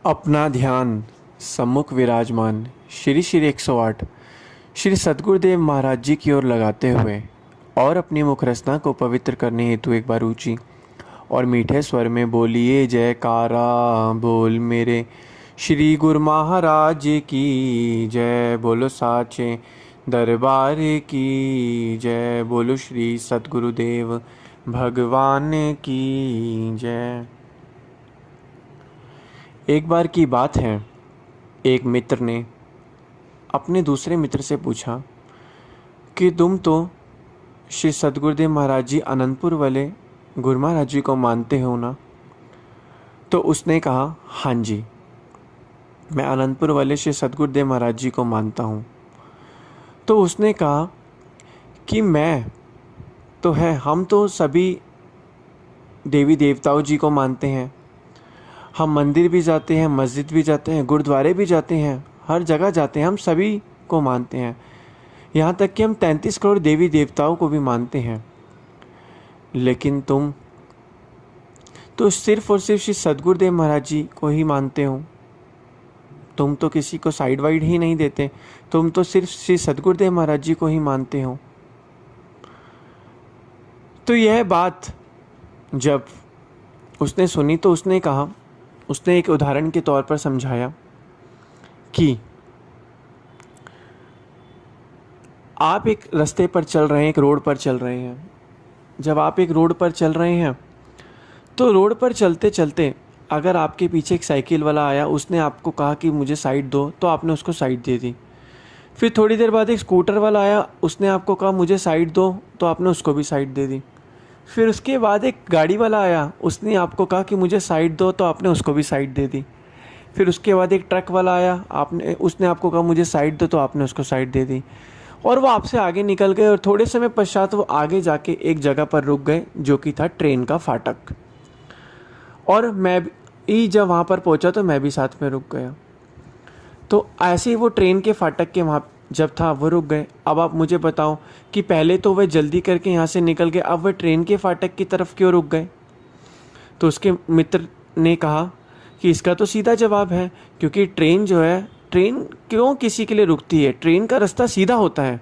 अपना ध्यान सम्मुख विराजमान श्री श्री 108 श्री सद्गुरुदेव महाराज जी की ओर लगाते हुए और अपनी मुख रचना को पवित्र करने हेतु एक बार ऊंची और मीठे स्वर में बोलिए जयकारा बोल मेरे श्री गुरु महाराज की जय। बोलो साचे दरबार की जय। बोलो श्री सद्गुरुदेव भगवान की जय। एक बार की बात है, एक मित्र ने अपने दूसरे मित्र से पूछा कि तुम तो श्री सद्गुरुदेव महाराज जी अनंतपुर वाले गुरु महाराज जी को मानते हो ना? तो उसने कहा हाँ जी, मैं अनंतपुर वाले श्री सद्गुरुदेव महाराज जी को मानता हूँ। तो उसने कहा कि मैं तो है, हम तो सभी देवी देवताओं जी को मानते हैं, हम मंदिर भी जाते हैं, मस्जिद भी जाते हैं, गुरुद्वारे भी जाते हैं, हर जगह जाते हैं, हम सभी को मानते हैं, यहाँ तक कि हम 33 करोड़ देवी देवताओं को भी मानते हैं। लेकिन तुम तो सिर्फ और सिर्फ श्री सद्गुरुदेव महाराज जी को ही मानते हो, तुम तो किसी को साइड वाइड ही नहीं देते, तुम तो सिर्फ श्री सद्गुरुदेव महाराज जी को ही मानते हो। तो यह बात जब उसने सुनी तो उसने कहा, उसने एक उदाहरण के तौर पर समझाया कि आप एक रास्ते पर चल रहे हैं, एक रोड पर चल रहे हैं। जब आप एक रोड पर चल रहे हैं तो रोड पर चलते चलते अगर आपके पीछे एक साइकिल वाला आया, उसने आपको कहा कि मुझे साइड दो, तो आपने उसको साइड दे दी। फिर थोड़ी देर बाद एक स्कूटर वाला आया, उसने आपको कहा मुझे साइड दो, तो आपने उसको भी साइड दे दी। फिर उसके बाद एक गाड़ी वाला आया, उसने आपको कहा कि मुझे साइड दो, तो आपने उसको भी साइड दे दी। फिर उसके बाद एक ट्रक वाला आया, उसने आपको कहा मुझे साइड दो, तो आपने उसको साइड दे दी। और वो आपसे आगे निकल गए और थोड़े समय पश्चात वो आगे जाके एक जगह पर रुक गए जो कि था ट्रेन का फाटक। और मैं भी जब वहाँ पर पहुँचा तो मैं भी साथ में रुक गया। तो ऐसे ही वो ट्रेन के फाटक के वहाँ जब था वो रुक गए। अब आप मुझे बताओ कि पहले तो वह जल्दी करके यहाँ से निकल गए, अब वह ट्रेन के फाटक की तरफ क्यों रुक गए? तो उसके मित्र ने कहा कि इसका तो सीधा जवाब है, क्योंकि ट्रेन जो है, ट्रेन क्यों किसी के लिए रुकती है? ट्रेन का रास्ता सीधा होता है।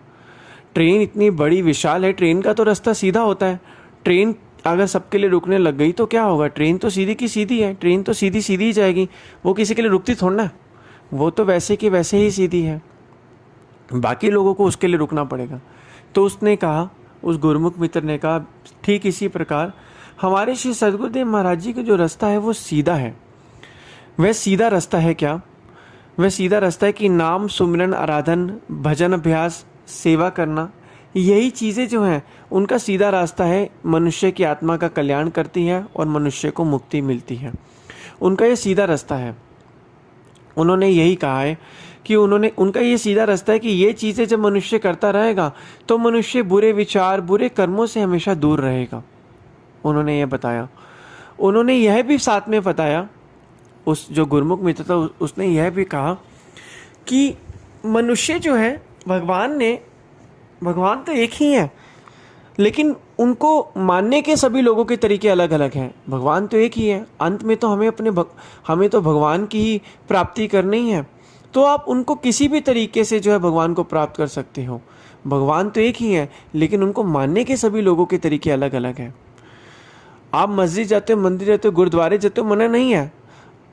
ट्रेन इतनी बड़ी विशाल है, ट्रेन का तो रास्ता सीधा होता है। ट्रेन अगर सबके लिए रुकने लग गई तो क्या होगा? ट्रेन तो सीधी की सीधी है, ट्रेन तो सीधी सीधी ही जाएगी, वो किसी के लिए रुकती थोड़ा ना, वो तो वैसे की वैसे ही सीधी है, बाकी लोगों को उसके लिए रुकना पड़ेगा। तो उसने कहा, उस गुरुमुख मित्र ने कहा, ठीक इसी प्रकार हमारे श्री सद्गुरुदेव महाराज जी का जो रास्ता है वो सीधा है। वह सीधा रास्ता है क्या? वह सीधा रास्ता है कि नाम सुमिरन आराधन भजन अभ्यास सेवा करना, यही चीज़ें जो हैं उनका सीधा रास्ता है। मनुष्य की आत्मा का कल्याण करती है और मनुष्य को मुक्ति मिलती है, उनका ये सीधा रास्ता है। उन्होंने यही कहा है कि उनका ये सीधा रास्ता है कि ये चीज़ें जब मनुष्य करता रहेगा तो मनुष्य बुरे विचार बुरे कर्मों से हमेशा दूर रहेगा। उन्होंने ये बताया। उन्होंने यह भी साथ में बताया, उस जो गुरुमुख मित्र था उसने यह भी कहा कि मनुष्य जो है, भगवान तो एक ही है, लेकिन उनको मानने के सभी लोगों के तरीके अलग अलग हैं। भगवान तो एक ही है, अंत में तो हमें तो भगवान की ही प्राप्ति करनी है। तो आप उनको किसी भी तरीके से जो है भगवान को प्राप्त कर सकते हो। भगवान तो एक ही है, लेकिन उनको मानने के सभी लोगों के तरीके अलग अलग हैं। आप मस्जिद जाते हो, मंदिर जाते हो, गुरुद्वारे जाते हो, मना नहीं है,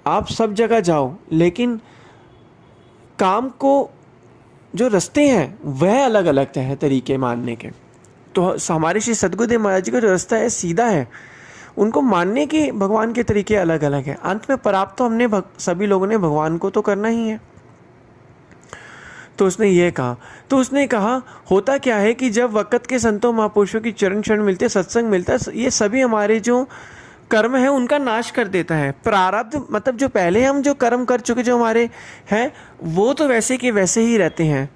आप सब जगह जाओ, लेकिन काम को जो रास्ते हैं वह अलग अलग हैं तरीके मानने के। तो हमारे श्री सद्गुरुदेव महाराज जी का जो रास्ता है सीधा है, उनको मानने के भगवान के तरीके अलग अलग हैं। अंत में प्राप्त तो हमने सभी लोगों ने भगवान को तो करना ही है। तो उसने ये कहा। तो उसने कहा, होता क्या है कि जब वक़्त के संतों महापुरुषों की चरण शरण मिलते, सत्संग मिलता है, ये सभी हमारे जो कर्म है उनका नाश कर देता है। प्रारब्ध मतलब जो पहले हम जो कर्म कर चुके जो हमारे हैं वो तो वैसे के वैसे ही रहते हैं,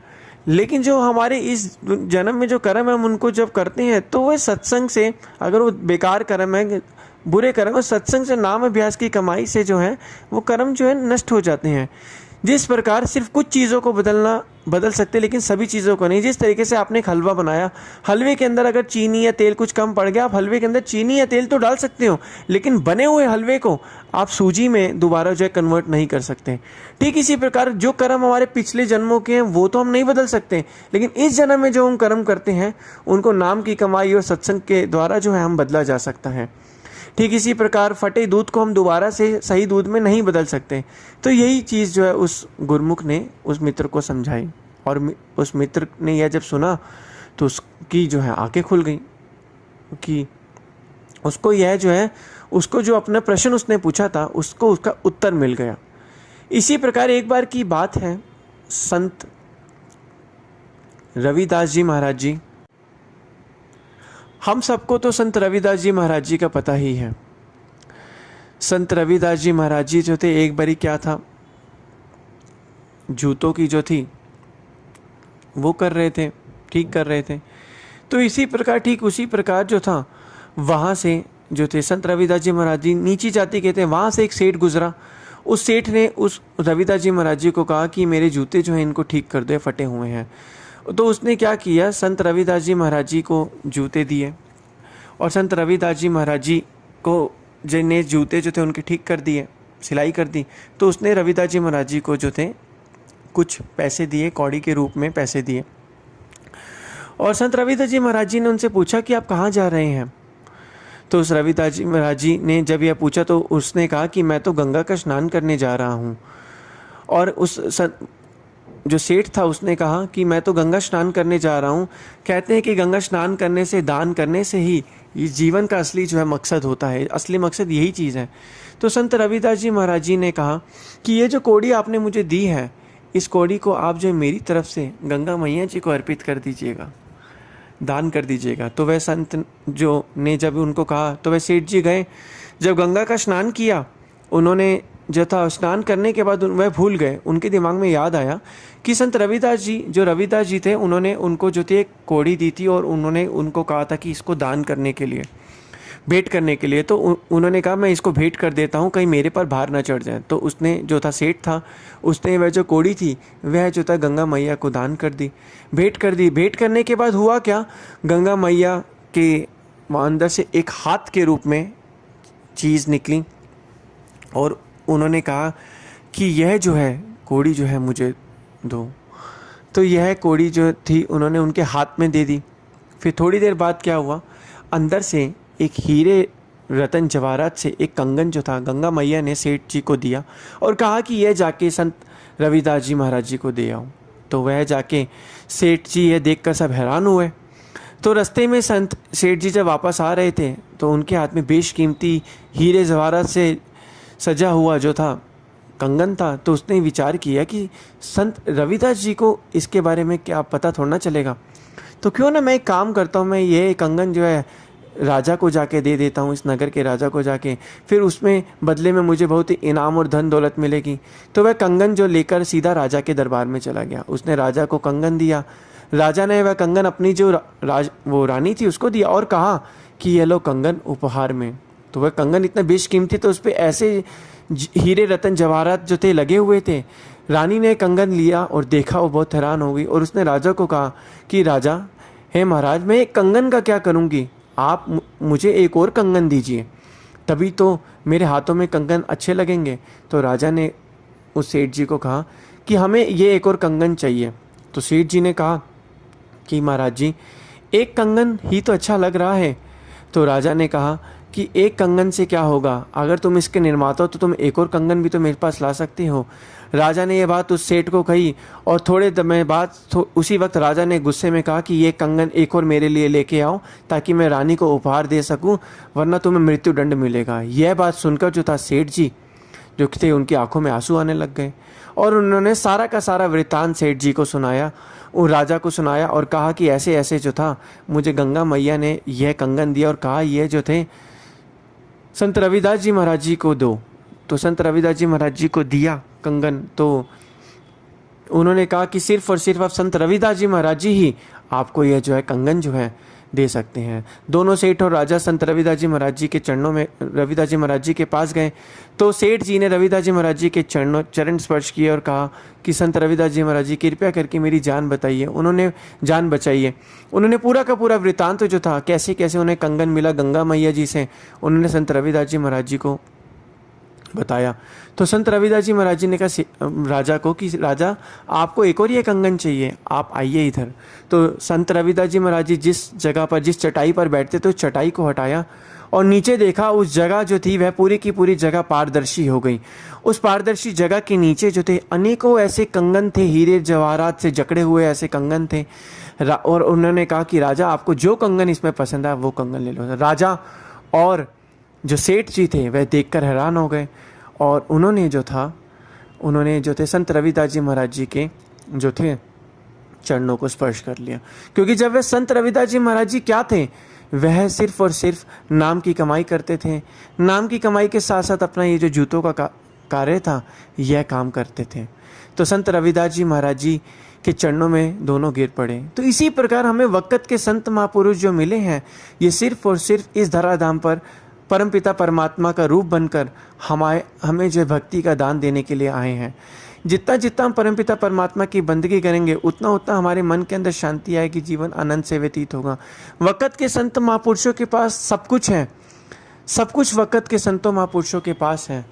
लेकिन जो हमारे इस जन्म में जो कर्म है हम उनको जब करते हैं तो वह सत्संग से, अगर वो बेकार कर्म है, बुरे कर्म है, सत्संग से नाम अभ्यास की कमाई से जो है वो कर्म जो है नष्ट हो जाते हैं। जिस प्रकार सिर्फ कुछ चीज़ों को बदल सकते लेकिन सभी चीज़ों को नहीं। जिस तरीके से आपने एक हलवा बनाया, हलवे के अंदर अगर चीनी या तेल कुछ कम पड़ गया, आप हलवे के अंदर चीनी या तेल तो डाल सकते हो, लेकिन बने हुए हलवे को आप सूजी में दोबारा जो है कन्वर्ट नहीं कर सकते। ठीक इसी प्रकार जो कर्म हमारे पिछले जन्मों के हैं वो तो हम नहीं बदल सकते, लेकिन इस जन्म में जो हम कर्म करते हैं उनको नाम की कमाई और सत्संग के द्वारा जो है हम बदला जा सकता है। ठीक इसी प्रकार फटे दूध को हम दोबारा से सही दूध में नहीं बदल सकते। तो यही चीज़ जो है उस गुरुमुख ने उस मित्र को समझाई, और उस मित्र ने यह जब सुना तो उसकी जो है आंखें खुल गई कि उसको यह जो है, उसको जो अपना प्रश्न उसने पूछा था उसको उसका उत्तर मिल गया। इसी प्रकार एक बार की बात है, संत रविदास जी महाराज जी, हम सबको तो संत रविदास जी महाराज जी का पता ही है। संत रविदास जी महाराज जी जो थे, एक बारी क्या था, जूतों की जो थी वो कर रहे थे, ठीक कर रहे थे। तो इसी प्रकार ठीक उसी प्रकार जो था वहाँ से जो थे संत रविदास जी महाराज जी नीची जाति के थे, वहाँ से एक सेठ गुजरा। उस सेठ ने उस रविदास जी महाराज जी को कहा कि मेरे जूते जो हैं इनको ठीक कर दो, फटे हुए हैं। तो उसने क्या किया, संत रविदास जी महाराज जी को जूते दिए, और संत रविदास जी महाराज जी को जिन्हें जूते जो थे उनके ठीक कर दिए, सिलाई कर दी। तो उसने रविदास जी महाराज जी को जो थे कुछ पैसे दिए, कौड़ी के रूप में पैसे दिए। और संत रविदास जी महाराज जी ने उनसे पूछा कि आप कहाँ जा रहे हैं। तो उस रविदास जी महाराज जी ने जब यह पूछा तो उसने कहा कि मैं तो गंगा का स्नान करने जा रहा हूँ। और उस जो सेठ था उसने कहा कि मैं तो गंगा स्नान करने जा रहा हूँ। कहते हैं कि गंगा स्नान करने से, दान करने से ही ये जीवन का असली जो है मकसद होता है, असली मकसद यही चीज़ है। तो संत रविदास जी महाराज जी ने कहा कि ये जो कौड़ी आपने मुझे दी है, इस कौड़ी को आप जो मेरी तरफ से गंगा मैया जी को अर्पित कर दीजिएगा, दान कर दीजिएगा। तो वह संत जो ने जब उनको कहा तो वह सेठ जी गए, जब गंगा का स्नान किया उन्होंने जो था, स्नान करने के बाद वह भूल गए। उनके दिमाग में याद आया कि संत रविदास जी, जो रविदास जी थे, उन्होंने उनको जो थी एक कौड़ी दी थी और उन्होंने उनको कहा था कि इसको दान करने के लिए, भेंट करने के लिए। तो उन्होंने कहा मैं इसको भेंट कर देता हूँ, कहीं मेरे पर भार ना चढ़ जाए। तो उसने जो था, सेठ था, उसने वह जो कौड़ी थी वह जो था गंगा मैया को दान कर दी, भेंट कर दी। भेंट करने के बाद हुआ क्या, गंगा मैया के अंदर से एक हाथ के रूप में चीज़ निकली और उन्होंने कहा कि यह जो है कौड़ी जो है मुझे दो। तो यह कौड़ी जो थी उन्होंने उनके हाथ में दे दी। फिर थोड़ी देर बाद क्या हुआ, अंदर से एक हीरे रतन जवाहरात से एक कंगन जो था गंगा मैया ने सेठ जी को दिया और कहा कि यह जाके संत रविदास जी महाराज जी को दे आओ। तो वह जाके सेठ जी यह देखकर सब हैरान हुए। तो रास्ते में संत सेठ जी जब वापस आ रहे थे तो उनके हाथ में बेशकीमती हीरे जवाहरात से सजा हुआ जो था कंगन था। तो उसने विचार किया कि संत रविदास जी को इसके बारे में क्या पता थोड़ा ना चलेगा, तो क्यों ना मैं एक काम करता हूँ, मैं ये कंगन जो है राजा को जाके दे देता हूँ, इस नगर के राजा को जाके, फिर उसमें बदले में मुझे बहुत ही इनाम और धन दौलत मिलेगी। तो वह कंगन जो लेकर सीधा राजा के दरबार में चला गया। उसने राजा को कंगन दिया। राजा ने वह कंगन अपनी जो वो रानी थी उसको दिया और कहा कि ये लो कंगन उपहार में। तो वह कंगन इतना बेशकीमती, तो उस पर ऐसे हीरे रतन जवाहरात जो थे लगे हुए थे। रानी ने कंगन लिया और देखा, वो बहुत हैरान हो गई और उसने राजा को कहा कि राजा हे महाराज, मैं एक कंगन का क्या करूँगी, आप मुझे एक और कंगन दीजिए, तभी तो मेरे हाथों में कंगन अच्छे लगेंगे। तो राजा ने उस सेठ जी को कहा कि हमें ये एक और कंगन चाहिए। तो सेठ जी ने कहा कि महाराज जी, एक कंगन ही तो अच्छा लग रहा है। तो राजा ने कहा कि एक कंगन से क्या होगा, अगर तुम इसके निर्माता हो तो तुम एक और कंगन भी तो मेरे पास ला सकते हो। राजा ने यह बात उस सेठ को कही और थोड़े समय बाद उसी वक्त राजा ने गुस्से में कहा कि ये कंगन एक और मेरे लिए लेके आओ ताकि मैं रानी को उपहार दे सकूं, वरना तुम्हें मृत्युदंड मिलेगा। यह बात सुनकर जो था सेठ जी जो थे उनकी आंखों में आंसू आने लग गए और उन्होंने सारा का सारा वृत्तांत सेठ जी को सुनाया, उन राजा को सुनाया और कहा कि ऐसे ऐसे जो था मुझे गंगा मैया ने यह कंगन दिया और कहा यह जो थे संत रविदास जी महाराज जी को दो। तो संत रविदास जी महाराज जी को दिया कंगन। तो उन्होंने कहा कि सिर्फ और सिर्फ आप संत रविदास जी महाराज जी ही आपको यह जो है कंगन जो है दे सकते हैं। दोनों सेठ और राजा संत रविदास जी महाराज जी के चरणों में, रविदास जी महाराज जी के पास गए तो सेठ जी ने रविदास जी महाराज जी के चरण स्पर्श किए और कहा कि संत रविदास जी महाराज जी कृपया करके मेरी जान बताइए। उन्होंने जान बचाई है। उन्होंने पूरा का पूरा वृतांत जो था, कैसे कैसे उन्हें कंगन मिला गंगा मैया जी से, उन्होंने संत रविदास जी महाराज जी को बताया। तो संत रविदास जी महाराज जी ने कहा राजा को कि राजा आपको एक और ये कंगन चाहिए, आप आइए इधर। तो संत रविदास जी महाराज जी जिस जगह पर, जिस चटाई पर बैठते थे, उस चटाई को हटाया और नीचे देखा, उस जगह जो थी वह पूरी की पूरी जगह पारदर्शी हो गई। उस पारदर्शी जगह के नीचे जो थे अनेकों ऐसे कंगन थे, हीरे जवाहरात से जकड़े हुए ऐसे कंगन थे। और उन्होंने कहा कि राजा आपको जो कंगन इसमें पसंद आया वो कंगन ले लो। राजा और जो सेठ जी थे वह देखकर हैरान हो गए और उन्होंने जो थे संत रविदास जी महाराज जी के जो थे चरणों को स्पर्श कर लिया। क्योंकि जब वह संत रविदास जी महाराज जी क्या थे, वह सिर्फ और सिर्फ नाम की कमाई करते थे। नाम की कमाई के साथ साथ अपना ये जो जूतों का कार्य था यह काम करते थे। तो संत रविदास जी महाराज जी के चरणों में दोनों गिर पड़े। तो इसी प्रकार हमें वक़्त के संत महापुरुष जो मिले हैं, ये सिर्फ और सिर्फ इस धराधाम पर परमपिता परमात्मा का रूप बनकर हमें जो भक्ति का दान देने के लिए आए हैं। जितना जितना हम परमपिता परमात्मा की बंदगी करेंगे उतना उतना हमारे मन के अंदर शांति आएगी, जीवन आनंद से व्यतीत होगा। वक़्त के संत महापुरुषों के पास सब कुछ है, सब कुछ वक़्त के संतों महापुरुषों के पास है,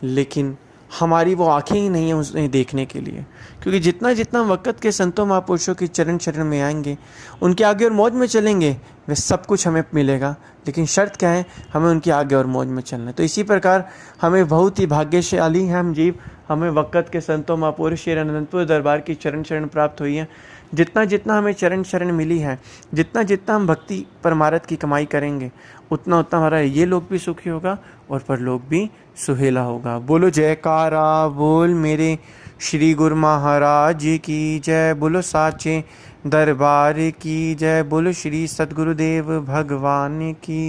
लेकिन हमारी वो आँखें ही नहीं है उन्हें देखने के लिए। क्योंकि जितना जितना वक़्त के संतों महापुरुषों के चरण शरण में आएंगे, उनके आगे और मौज में चलेंगे, वे सब कुछ हमें मिलेगा। लेकिन शर्त क्या है, हमें उनके आगे और मौज में चलना है। तो इसी प्रकार हमें बहुत ही भाग्यशाली हैं हम जीव, हमें वक़्त के संतों महापुरुष श्री अनंतपुर दरबार की चरण शरण प्राप्त हुई है। जितना जितना हमें चरण शरण मिली है, जितना जितना हम भक्ति परमार्थ की कमाई करेंगे, उतना उतना हमारा ये लोक भी सुखी होगा और परलोक भी सुहेला होगा। बोलो जयकारा बोल मेरे श्री गुरु महाराज की जय। बोलो साचे दरबार की जय। बोलो श्री सद्गुरुदेव भगवान की।